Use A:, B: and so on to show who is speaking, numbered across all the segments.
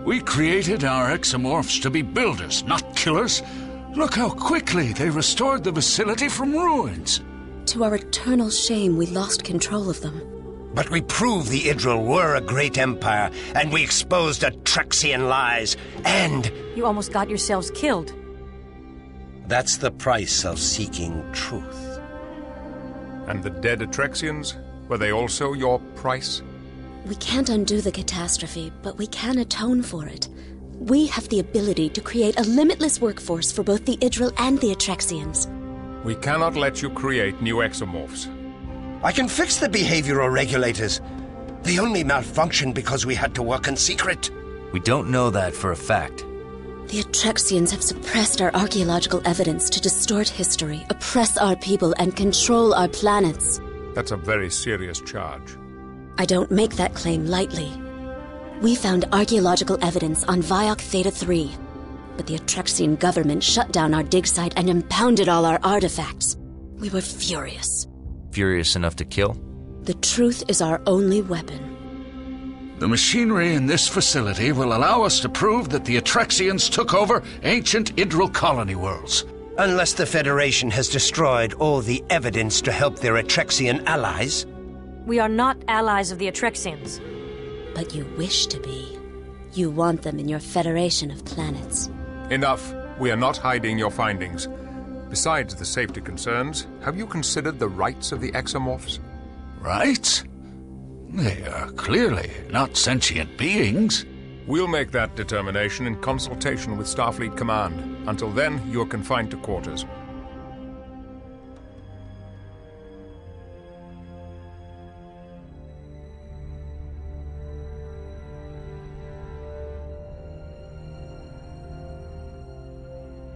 A: We created our exomorphs to be builders, not killers. Look how quickly they restored the facility from ruins.
B: To our eternal shame, we lost control of them.
C: But we proved the Idril were a great empire, and we exposed Atrexian lies, and...
D: You almost got yourselves killed.
C: That's the price of seeking truth.
E: And the dead Atrexians? Were they also your price?
B: We can't undo the catastrophe, but we can atone for it. We have the ability to create a limitless workforce for both the Idril and the Atrexians.
E: We cannot let you create new exomorphs.
C: I can fix the behavioral regulators. They only malfunctioned because we had to work in secret.
F: We don't know that for a fact.
B: The Atrexians have suppressed our archaeological evidence to distort history, oppress our people, and control our planets.
E: That's a very serious charge.
B: I don't make that claim lightly. We found archaeological evidence on Viok Theta 3, but the Atrexian government shut down our dig site and impounded all our artifacts. We were furious.
F: Furious enough to kill?
B: The truth is our only weapon.
A: The machinery in this facility will allow us to prove that the Atrexians took over ancient Idril colony worlds.
C: Unless the Federation has destroyed all the evidence to help their Atrexian allies.
D: We are not allies of the Atrexians.
B: But you wish to be. You want them in your Federation of planets.
E: Enough. We are not hiding your findings. Besides the safety concerns, have you considered the rights of the exomorphs?
A: Rights? They are clearly not sentient beings.
E: We'll make that determination in consultation with Starfleet Command. Until then, you are confined to quarters.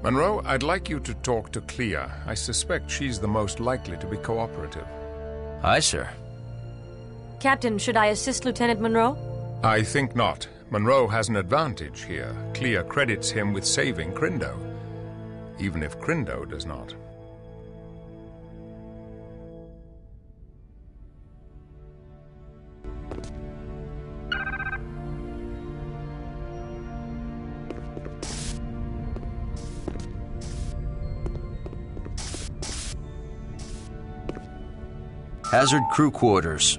E: Monroe, I'd like you to talk to Clea. I suspect she's the most likely to be cooperative.
F: Aye, sir.
D: Captain, should I assist Lieutenant Monroe?
E: I think not. Monroe has an advantage here. Clea credits him with saving Crindo, even if Crindo does not.
F: Hazard crew quarters.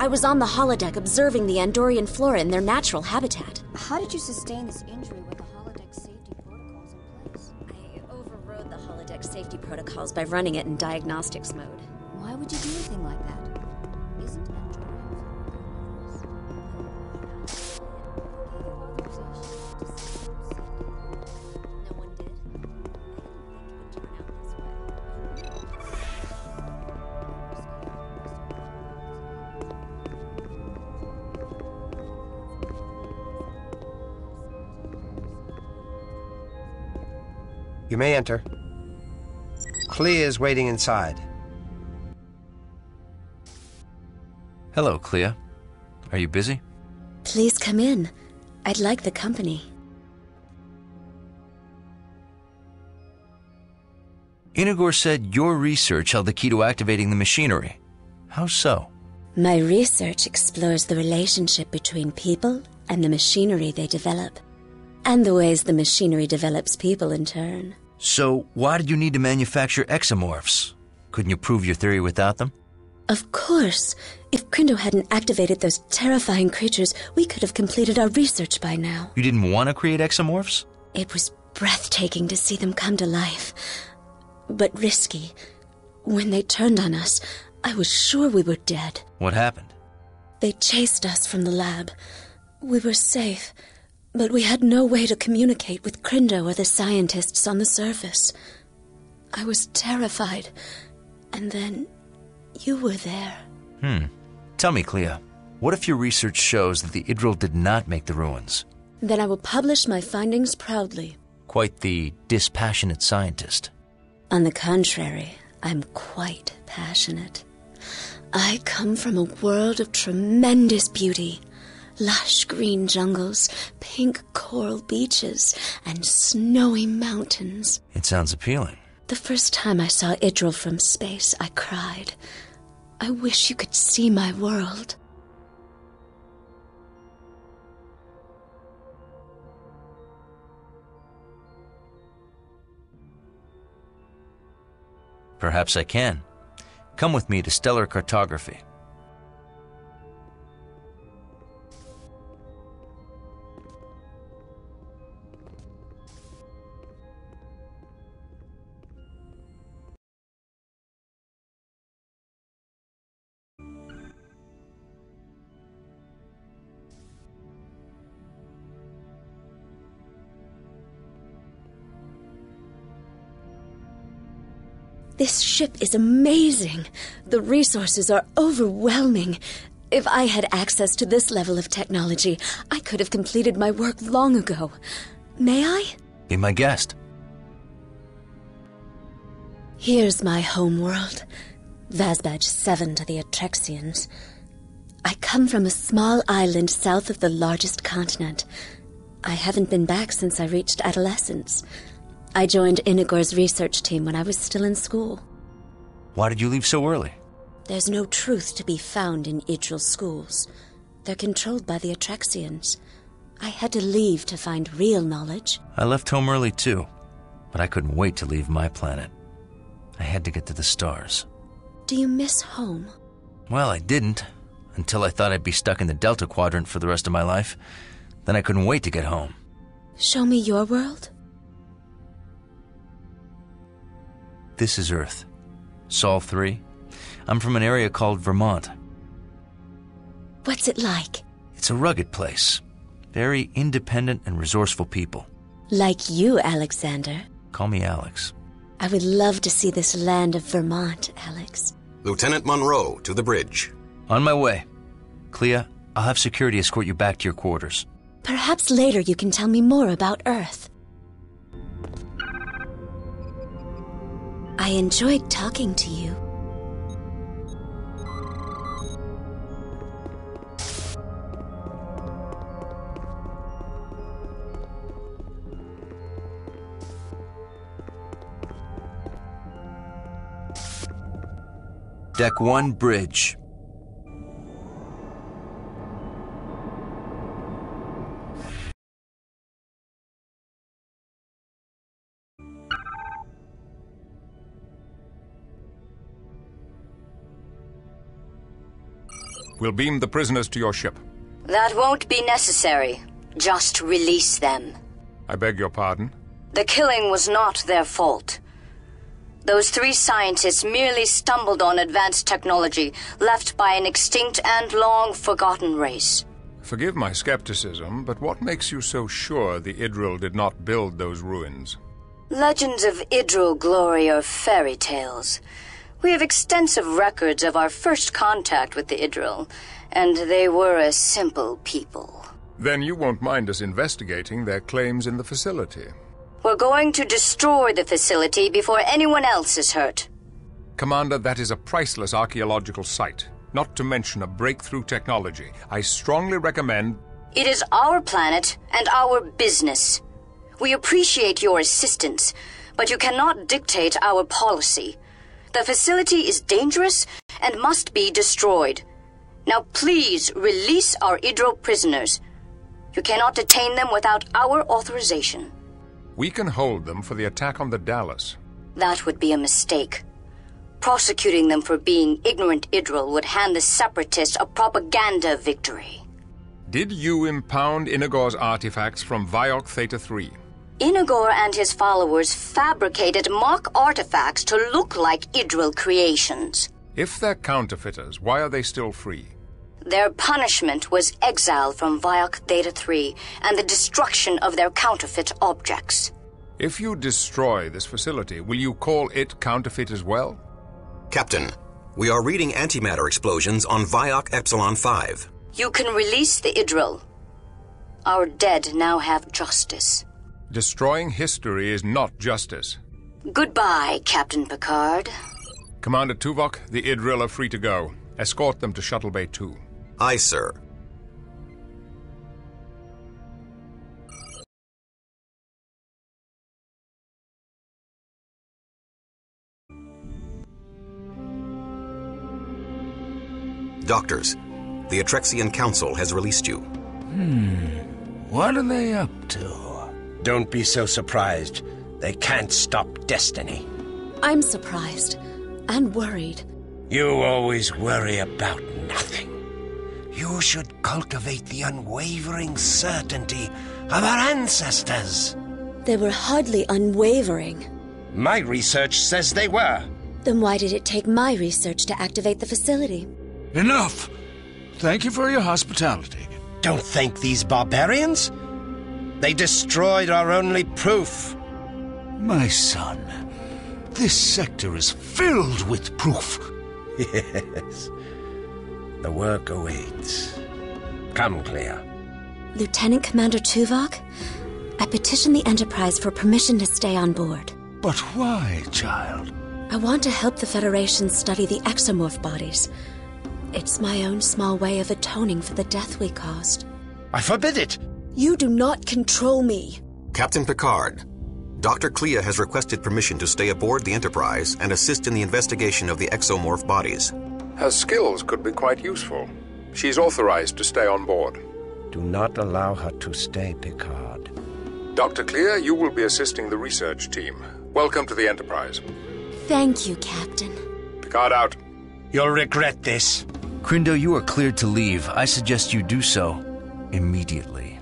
B: I was on the holodeck observing the Andorian flora in their natural habitat.
G: How did you sustain this injury with the holodeck safety protocols in place?
B: I overrode the holodeck safety protocols by running it in diagnostics mode.
G: Why would you do anything like that? Isn't Andorian
B: No one did. I didn't think it would turn out this way.
C: You may enter. Clea is waiting inside.
F: Hello, Clea. Are you busy?
B: Please come in. I'd like the company.
F: Inagor said your research held the key to activating the machinery. How so?
B: My research explores the relationship between people and the machinery they develop, and the ways the machinery develops people in turn.
F: So, why did you need to manufacture exomorphs? Couldn't you prove your theory without them?
B: Of course. If Crindo hadn't activated those terrifying creatures, we could have completed our research by now.
F: You didn't want to create exomorphs?
B: It was breathtaking to see them come to life, but risky. When they turned on us, I was sure we were dead.
F: What happened?
B: They chased us from the lab. We were safe, but we had no way to communicate with Crindo or the scientists on the surface. I was terrified, and then you were there.
F: Tell me, Clea, what if your research shows that the Idril did not make the ruins?
B: Then I will publish my findings proudly.
F: Quite the dispassionate scientist.
B: On the contrary, I'm quite passionate. I come from a world of tremendous beauty. Lush green jungles, pink coral beaches, and snowy mountains.
F: It sounds appealing.
B: The first time I saw Idril from space, I cried. I wish you could see my world.
F: Perhaps I can. Come with me to stellar cartography.
B: This ship is amazing. The resources are overwhelming. If I had access to this level of technology, I could have completed my work long ago. May I?
F: Be my guest.
B: Here's my homeworld. Vazbadge 7 to the Atrexians. I come from a small island south of the largest continent. I haven't been back since I reached adolescence. I joined Inigor's research team when I was still in school.
F: Why did you leave so early?
B: There's no truth to be found in Idril schools. They're controlled by the Atrexians. I had to leave to find real knowledge.
F: I left home early too, but I couldn't wait to leave my planet. I had to get to the stars.
B: Do you miss home?
F: Well, I didn't, until I thought I'd be stuck in the Delta Quadrant for the rest of my life. Then I couldn't wait to get home.
B: Show me your world?
F: This is Earth. Sol 3. I'm from an area called Vermont.
B: What's it like?
F: It's a rugged place. Very independent and resourceful people.
B: Like you, Alexander.
F: Call me Alex.
B: I would love to see this land of Vermont, Alex.
H: Lieutenant Monroe, to the bridge.
F: On my way. Clea, I'll have security escort you back to your quarters.
B: Perhaps later you can tell me more about Earth. I enjoyed talking to you.
F: Deck 1, bridge.
E: We'll beam the prisoners to your ship.
I: That won't be necessary. Just release them.
E: I beg your pardon?
I: The killing was not their fault. Those 3 scientists merely stumbled on advanced technology left by an extinct and long-forgotten race.
E: Forgive my skepticism, but what makes you so sure the Idril did not build those ruins?
I: Legends of Idril glory are fairy tales. We have extensive records of our first contact with the Idril, and they were a simple people.
E: Then you won't mind us investigating their claims in the facility.
I: We're going to destroy the facility before anyone else is hurt.
E: Commander, that is a priceless archaeological site, not to mention a breakthrough technology. I strongly recommend...
I: It is our planet and our business. We appreciate your assistance, but you cannot dictate our policy. The facility is dangerous and must be destroyed. Now please release our Idril prisoners. You cannot detain them without our authorization.
E: We can hold them for the attack on the Dallas.
I: That would be a mistake. Prosecuting them for being ignorant Idril would hand the Separatists a propaganda victory.
E: Did you impound Inigor's artifacts from Viok Theta 3?
I: Inigor and his followers fabricated mock artifacts to look like Idril creations.
E: If they're counterfeiters, why are they still free?
I: Their punishment was exile from Viok Theta 3 and the destruction of their counterfeit objects.
E: If you destroy this facility, will you call it counterfeit as well?
H: Captain, We are reading antimatter explosions on Vioc Epsilon 5.
I: You can release the Idril. Our dead now have justice.
E: Destroying history is not justice.
I: Goodbye, Captain Picard.
E: Commander Tuvok, the Idril are free to go. Escort them to Shuttle Bay 2.
H: Aye, sir. Doctors, the Atrexian Council has released you.
A: What are they up to?
C: Don't be so surprised. They can't stop destiny.
B: I'm surprised and worried.
C: You always worry about nothing. You should cultivate the unwavering certainty of our ancestors.
B: They were hardly unwavering.
C: My research says they were.
B: Then why did it take my research to activate the facility?
A: Enough! Thank you for your hospitality.
C: Don't thank these barbarians. They destroyed our only proof.
A: My son, this sector is filled with proof.
C: Yes. The work awaits. Come, Clea.
B: Lieutenant Commander Tuvok, I petitioned the Enterprise for permission to stay on board.
A: But why, child?
B: I want to help the Federation study the exomorph bodies. It's my own small way of atoning for the death we caused.
C: I forbid it!
B: You do not control me.
H: Captain Picard, Dr. Clea has requested permission to stay aboard the Enterprise and assist in the investigation of the exomorph bodies.
E: Her skills could be quite useful. She's authorized to stay on board.
C: Do not allow her to stay, Picard.
E: Dr. Clea, you will be assisting the research team. Welcome to the Enterprise.
B: Thank you, Captain.
E: Picard out.
C: You'll regret this.
F: Crindo, you are cleared to leave. I suggest you do so immediately.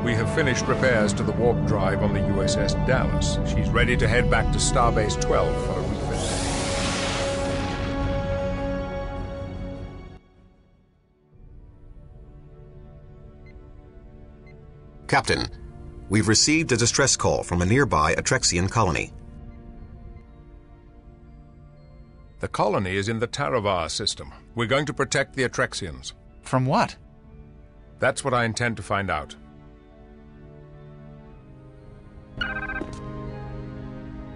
E: We have finished repairs to the warp drive on the USS Dallas. She's ready to head back to Starbase 12 for a refit.
H: Captain, we've received a distress call from a nearby Atrexian colony.
E: The colony is in the Taravar system. We're going to protect the Atrexians.
J: From what?
E: That's what I intend to find out.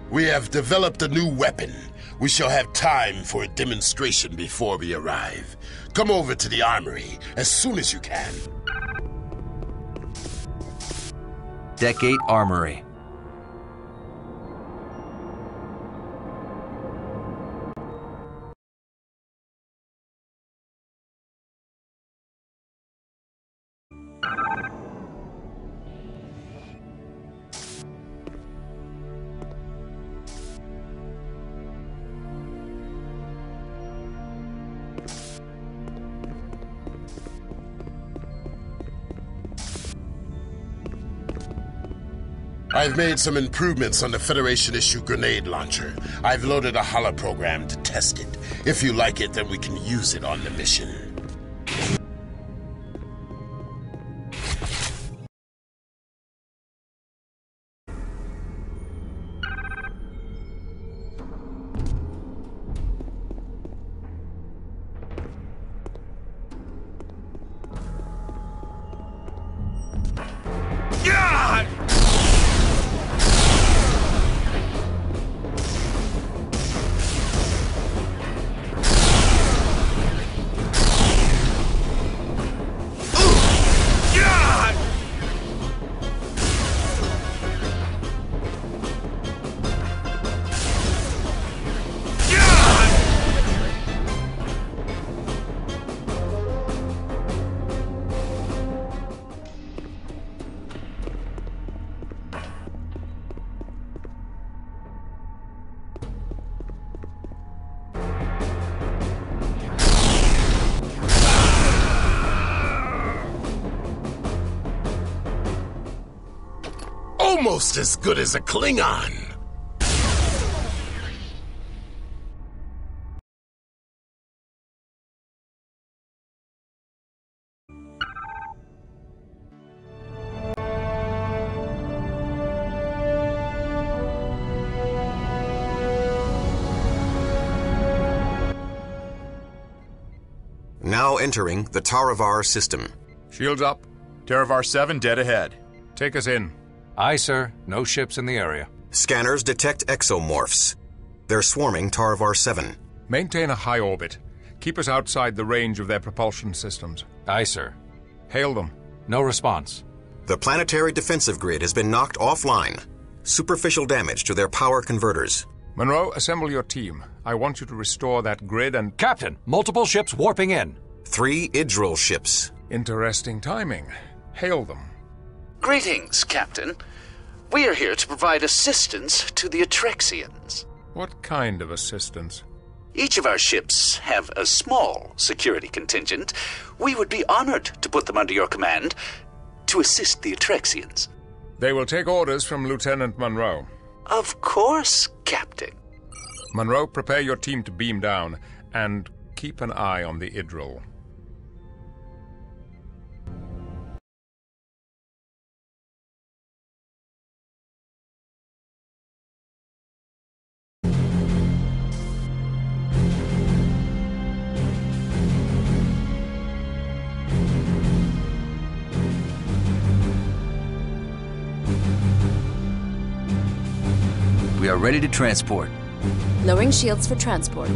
K: We have developed a new weapon. We shall have time for a demonstration before we arrive. Come over to the armory as soon as you can.
F: Deck 8 Armory.
K: I've made some improvements on the Federation-issue grenade launcher. I've loaded a holoprogram to test it. If you like it, then we can use it on the mission. almost as good as a Klingon.
H: Now entering the Taravar system.
E: Shields up.
J: Taravar 7 dead ahead.
E: Take us in.
L: Aye, sir. No ships in the area.
H: Scanners detect exomorphs. They're swarming Taravar 7.
E: Maintain a high orbit. Keep us outside the range of their propulsion systems.
L: Aye, sir.
E: Hail them.
L: No response.
H: The planetary defensive grid has been knocked offline. Superficial damage to their power converters.
E: Monroe, assemble your team. I want you to restore that grid and...
L: Captain, multiple ships warping in.
H: 3 Idril ships.
E: Interesting timing. Hail them.
A: Greetings, Captain. We are here to provide assistance to the Atrexians.
E: What kind of assistance?
A: Each of our ships have a small security contingent. We would be honored to put them under your command to assist the Atrexians.
E: They will take orders from Lieutenant Monroe.
A: Of course, Captain.
E: Monroe, prepare your team to beam down, and keep an eye on the Idril.
F: We are ready to transport.
M: Lowering shields for transport.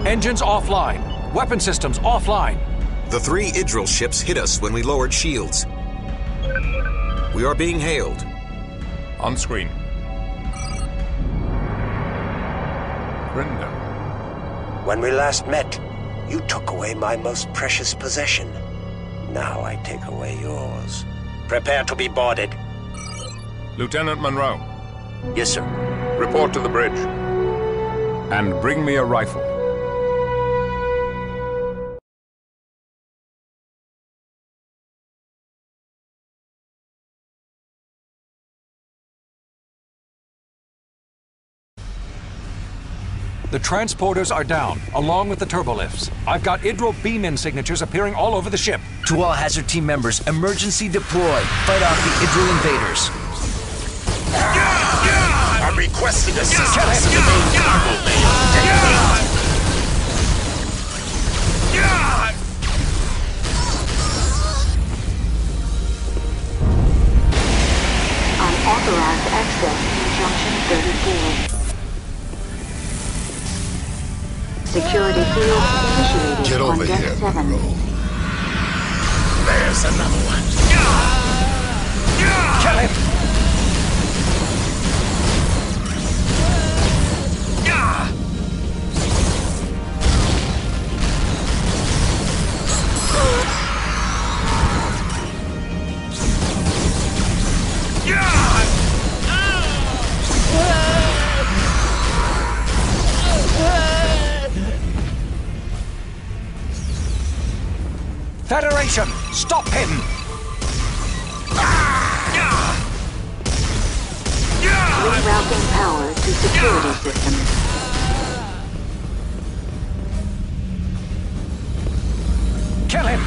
L: Engines offline. Weapon systems offline.
H: The 3 Idril ships hit us when we lowered shields. We are being hailed.
E: On screen. Brenda.
C: When we last met, you took away my most precious possession. Now I take away yours. Prepare to be boarded.
E: Lieutenant Monroe.
A: Yes, sir.
E: Report to the bridge. And bring me a rifle.
L: The transporters are down, along with the turbolifts. I've got Idril beam-in signatures appearing all over the ship.
F: To all hazard team members, emergency deploy. Fight off the Idril invaders.
K: I'm requesting assistance to the main cargo bay.
G: Unauthorized access to Junction 34. Security field initiated.
K: Get over here, Monroe. There's another one.
L: Kill him! Federation, stop him!
N: Routing power to security systems.
L: Kill him!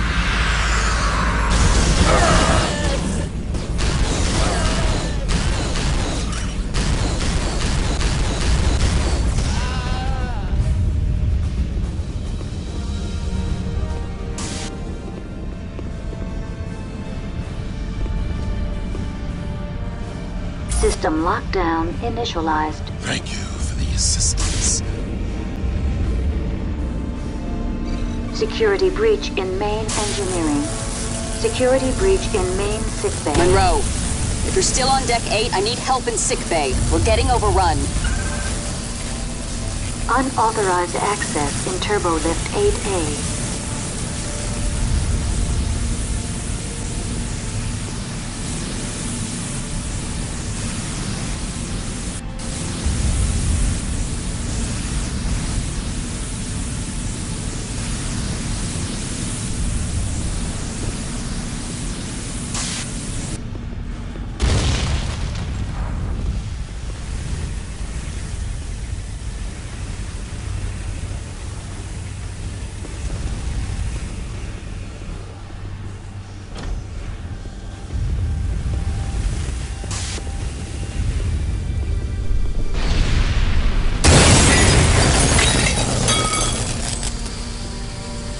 N: System lockdown initialized.
K: Thank you for the assistance.
N: Security breach in main engineering. Security breach in main sickbay.
I: Monroe, if you're still on Deck 8, I need help in sickbay. We're getting overrun.
N: Unauthorized access in turbolift 8A.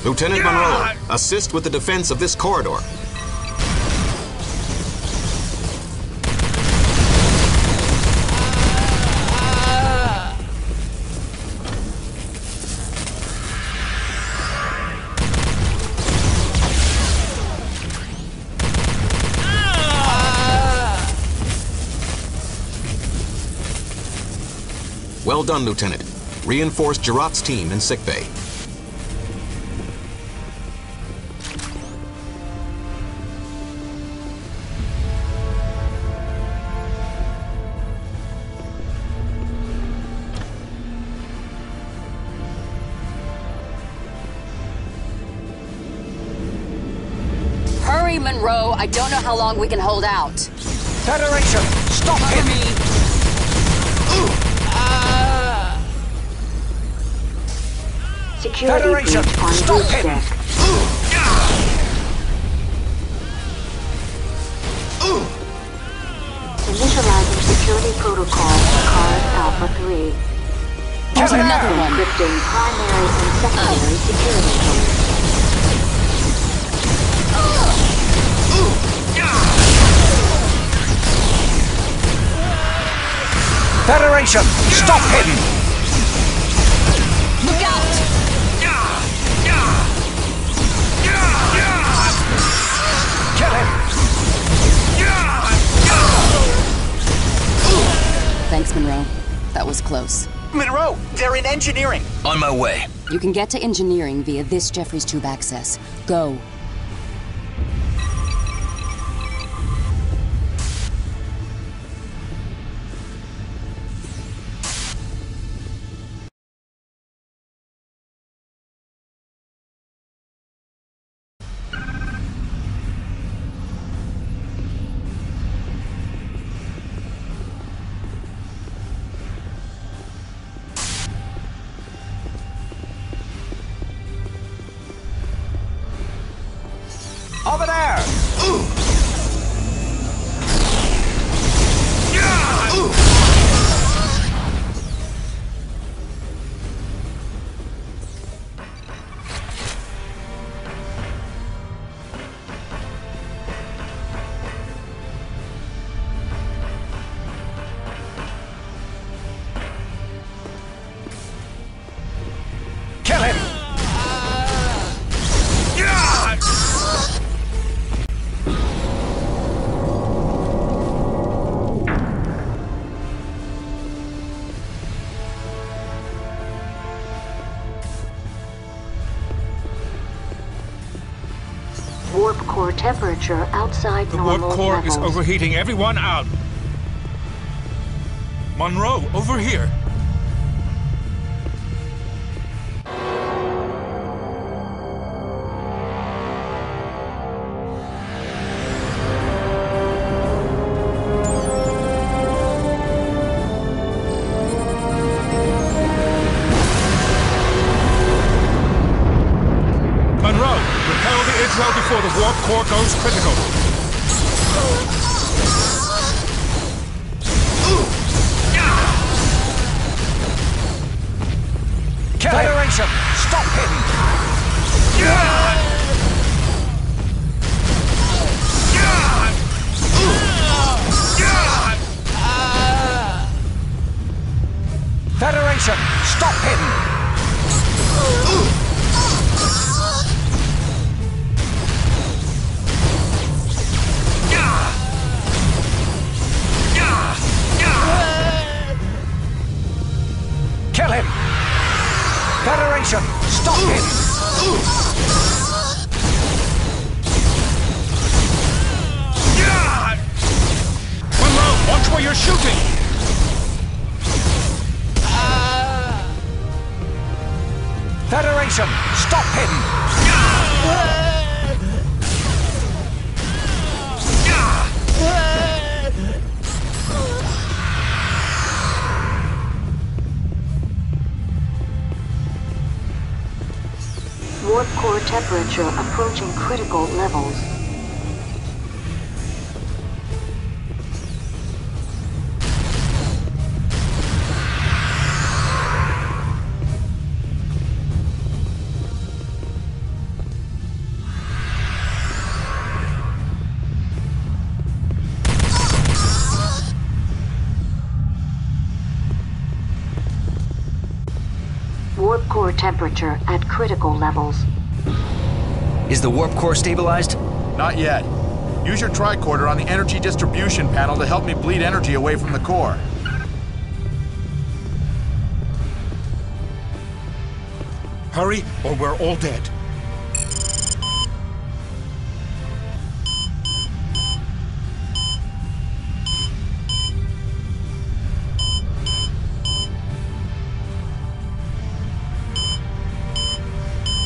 H: Lieutenant Monroe, assist with the defense of this corridor. Well done, Lieutenant. Reinforce Jarrat's team in sickbay.
I: Hurry, Monroe. I don't know how long we can hold out.
L: Federation, stop him!
N: Security
L: Federation,
N: breach on
L: stop
N: boost
L: him!
N: deck. Initializing security protocol for card Alpha 3.
I: There's another one.
N: Encrypting primary and secondary security codes.
L: Federation, stop him!
I: Look out!
L: Kill him!
I: Thanks, Monroe. That was close.
O: Monroe, they're in engineering.
F: On my way.
I: You can get to engineering via this Jeffries tube access. Go.
L: Over there! Kill him!
N: Warp core temperature outside
E: The
N: normal
E: warp core
N: levels.
E: is overheating. Everyone out. Monroe, over here.
L: Federation, stop him! Kill him! Federation, stop him!
E: Monroe, watch where you're shooting!
L: Federation, stop him!
N: Warp core temperature approaching critical levels. Warp core temperature at critical levels.
F: Is the warp core stabilized?
J: Not yet. Use your tricorder on the energy distribution panel to help me bleed energy away from the core.
E: Hurry, or we're all dead.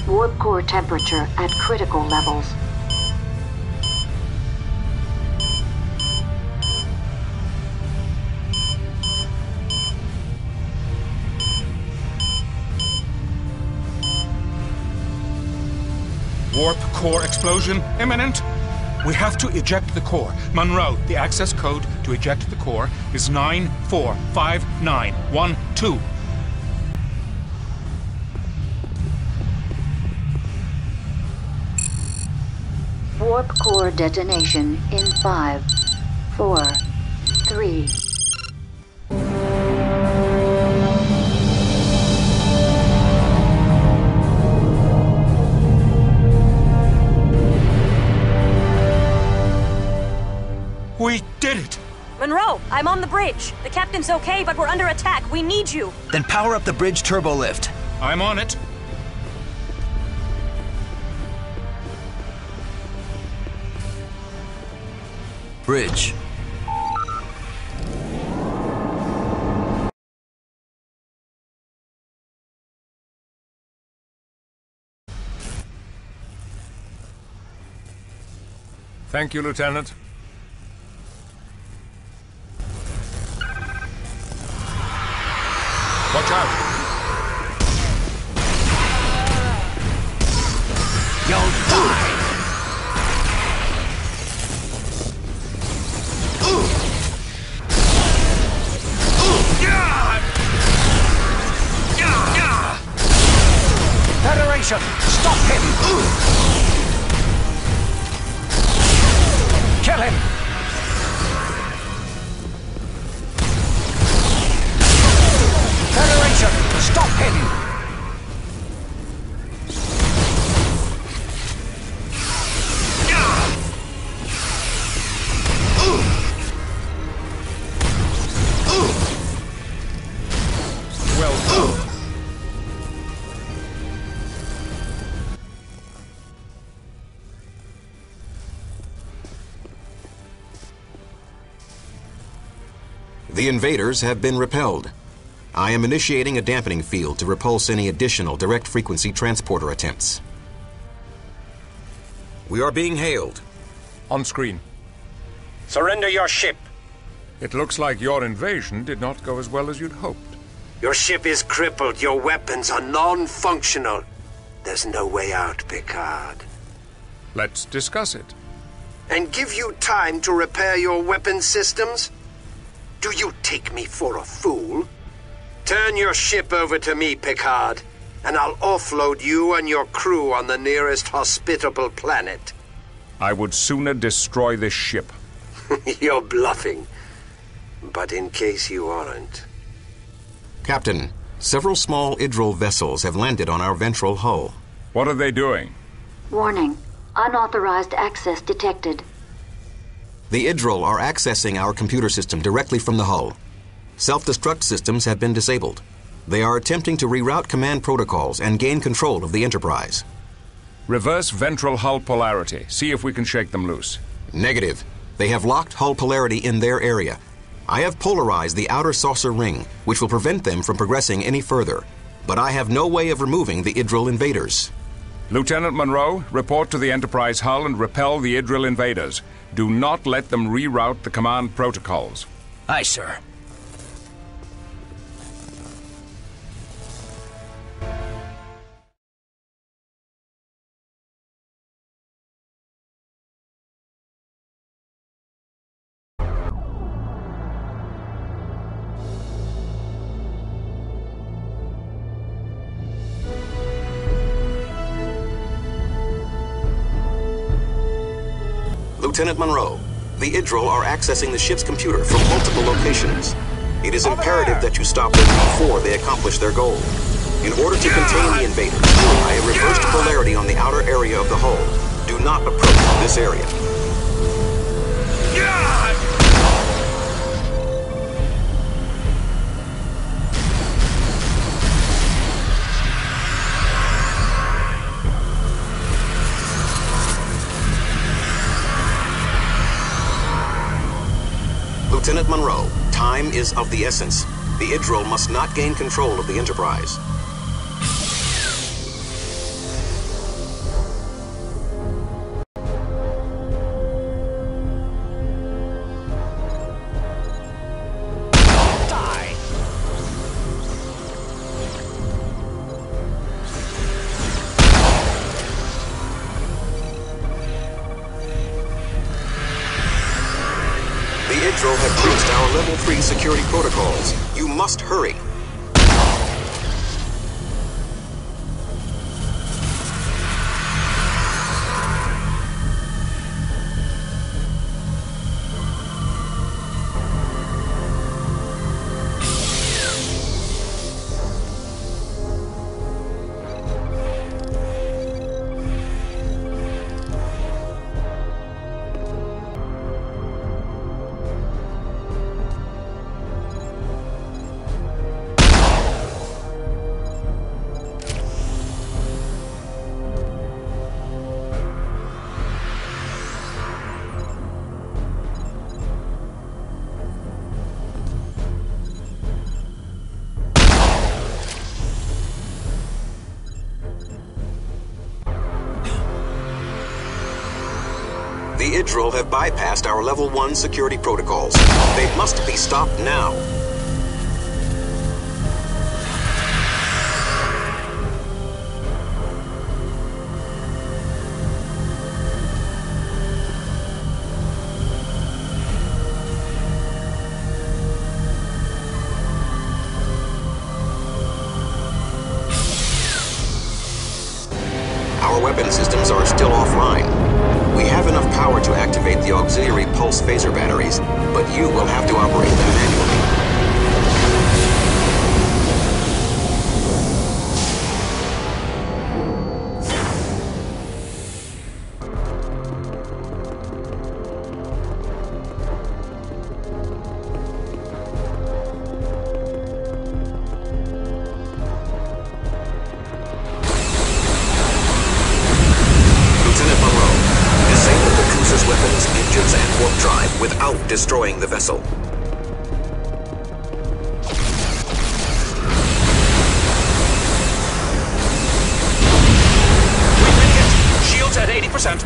N: Warp core temperature at critical levels.
E: Warp core explosion imminent. We have to eject the core. Monroe, the access code to eject the core is 945912.
N: Warp core detonation in 5, 4, 3.
E: We did it!
D: Monroe, I'm on the bridge. The captain's okay, but we're under attack. We need you.
F: Then power up the bridge turbo lift.
E: I'm on it.
F: Bridge.
E: Thank you, Lieutenant. Watch out!
C: You'll die!
L: Federation, stop him! Kill him! Federation, stop him!
E: Well done.
H: The invaders have been repelled. I am initiating a dampening field to repulse any additional direct frequency transporter attempts. We are being hailed.
E: On screen.
C: Surrender your ship.
E: It looks like your invasion did not go as well as you'd hoped.
C: Your ship is crippled. Your weapons are non-functional. There's no way out, Picard.
E: Let's discuss it.
C: And give you time to repair your weapon systems? Do you take me for a fool? Turn your ship over to me, Picard, and I'll offload you and your crew on the nearest hospitable planet.
E: I would sooner destroy this ship.
C: You're bluffing. But in case you aren't...
H: Captain, Several small Idril vessels have landed on our ventral hull.
E: What are they doing?
N: Warning. Unauthorized access detected.
H: The Idril are accessing our computer system directly from the hull. Self-destruct systems have been disabled. They are attempting to reroute command protocols and gain control of the Enterprise.
E: Reverse ventral hull polarity. See if we can shake them loose.
H: Negative. They have locked hull polarity in their area. I have polarized the outer saucer ring, which will prevent them from progressing any further. But I have no way of removing the Idril invaders.
E: Lieutenant Monroe, report to the Enterprise hull and repel the Idril invaders. Do not let them reroute the command protocols.
F: Aye, sir.
H: Lieutenant Monroe, the Idril are accessing the ship's computer from multiple locations. It is imperative that you stop them before they accomplish their goal. In order to contain the invaders, I have reversed polarity on the outer area of the hull. Do not approach this area. Lieutenant Monroe, time is of the essence. The Idril must not gain control of the Enterprise. Have breached our Level 3 security protocols. You must hurry. The Idril have bypassed our Level 1 security protocols. They must be stopped now. Our weapon systems are still offline. We have enough power to activate the auxiliary pulse phaser batteries, but you will have to operate them manually. Weapons, engines, and warp drive without destroying the vessel.
A: We've been hit. Shields at 80%.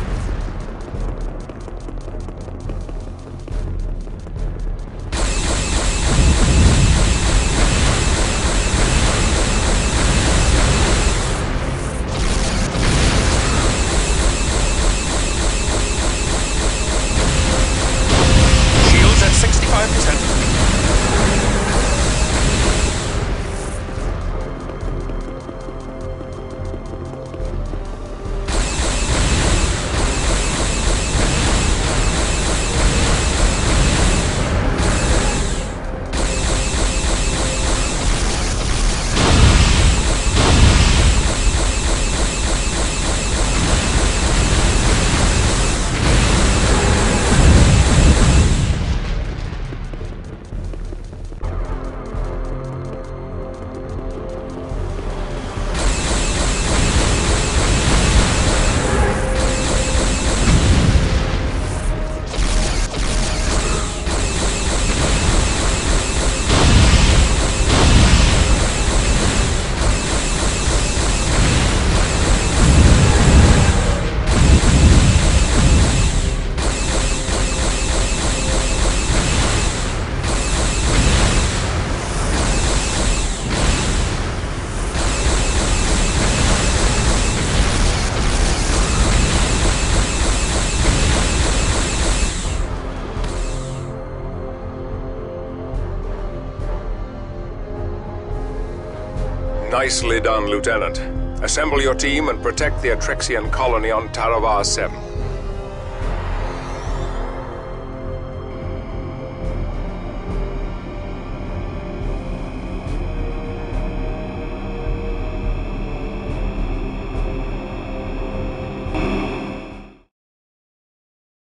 E: Nicely done, Lieutenant. Assemble your team and protect the Atrexian colony on Taravar 7.